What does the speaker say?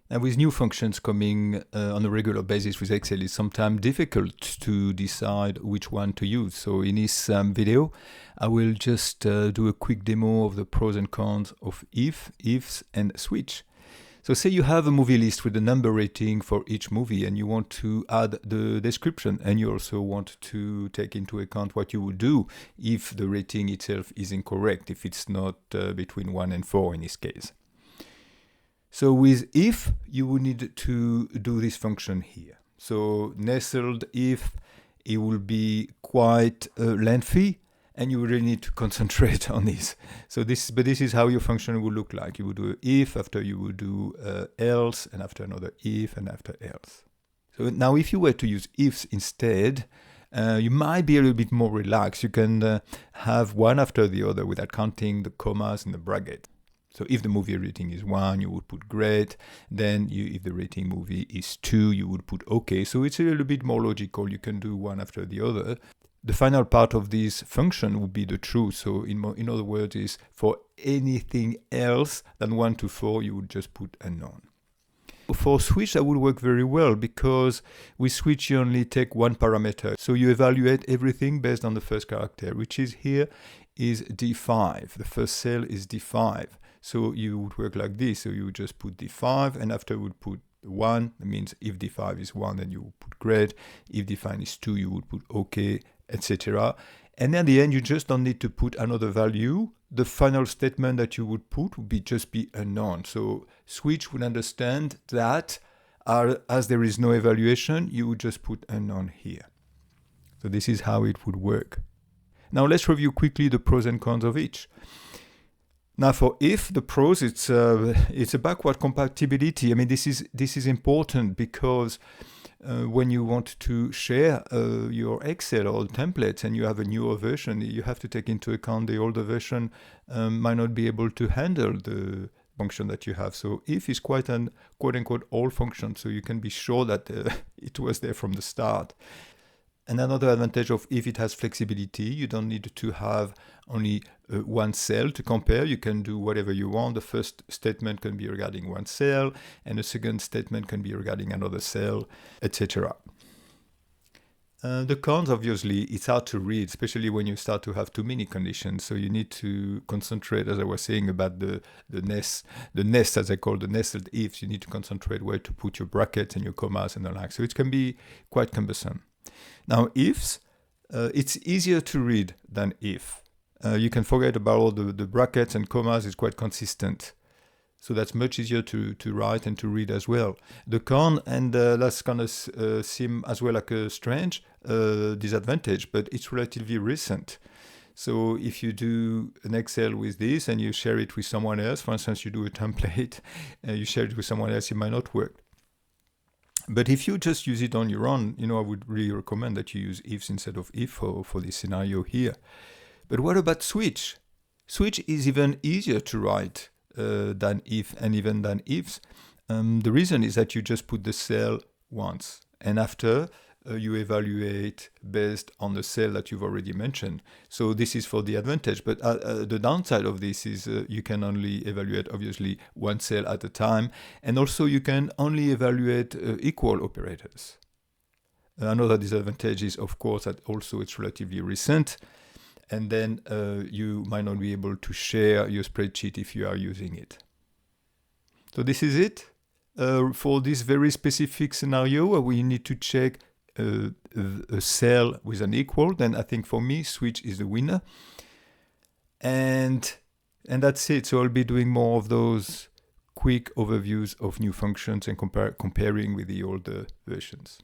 And with new functions coming on a regular basis with Excel, it's sometimes difficult to decide which one to use. So in this video, I will just do a quick demo of the pros and cons of if, ifs, and switch. So say you have a movie list with a number rating for each movie and you want to add the description, and you also want to take into account what you would do if the rating itself is incorrect, if it's not between 1 and 4 in this case. So with if, you will need to do this function here. So nestled if, it will be quite lengthy, and you really need to concentrate on this. So this is how your function will look like. You would do if, after you would do else, and after another if, and after else. So now if you were to use ifs instead, you might be a little bit more relaxed. You can have one after the other without counting the commas and the bracket. So if the movie rating is 1, you would put great. Then if the rating movie is 2, you would put okay. So it's a little bit more logical. You can do one after the other. The final part of this function would be the true. So in other words, is for anything else than 1 to 4, you would just put unknown. For switch, that would work very well because with switch, you only take one parameter. So you evaluate everything based on the first character, which is here is D5. The first cell is D5. So you would work like this. So you would just put D5, and after you would put 1. That means if D5 is 1, then you would put great. If D5 is 2, you would put okay, etc. And then at the end, you just don't need to put another value. The final statement that you would put would just be unknown. So switch would understand that as there is no evaluation, you would just put unknown here. So this is how it would work. Now let's review quickly the pros and cons of each. Now for if, the pros, it's a backward compatibility. I mean, this is important because when you want to share your Excel or templates and you have a newer version, you have to take into account the older version might not be able to handle the function that you have. So if is quite an quote-unquote old function, so you can be sure that it was there from the start. And another advantage of if, it has flexibility. You don't need to have only one cell to compare. You can do whatever you want. The first statement can be regarding one cell, and the second statement can be regarding another cell, etc. The cons, obviously, it's hard to read, especially when you start to have too many conditions. So you need to concentrate, as I was saying, about the nest, as I call the nested ifs. You need to concentrate where to put your brackets and your commas and the like. So it can be quite cumbersome. Now, ifs, it's easier to read than if. You can forget about all the brackets and commas. It's quite consistent. So that's much easier to write and to read as well. The con, and that's going to seem as well like a strange disadvantage, but it's relatively recent. So if you do an Excel with this and you share it with someone else, for instance, you do a template, you share it with someone else, it might not work. But if you just use it on your own, I would really recommend that you use ifs instead of if for this scenario here. But what about switch? Switch is even easier to write than if and even than ifs. The reason is that you just put the cell once, and after you evaluate based on the cell that you've already mentioned. So this is for the advantage, but the downside of this is you can only evaluate obviously one cell at a time, and also you can only evaluate equal operators. Another disadvantage is, of course, that also it's relatively recent, and then you might not be able to share your spreadsheet if you are using it. So this is it for this very specific scenario where we need to check a cell with an equal. Then I think for me, switch is the winner. And that's it. So I'll be doing more of those quick overviews of new functions and comparing with the older versions.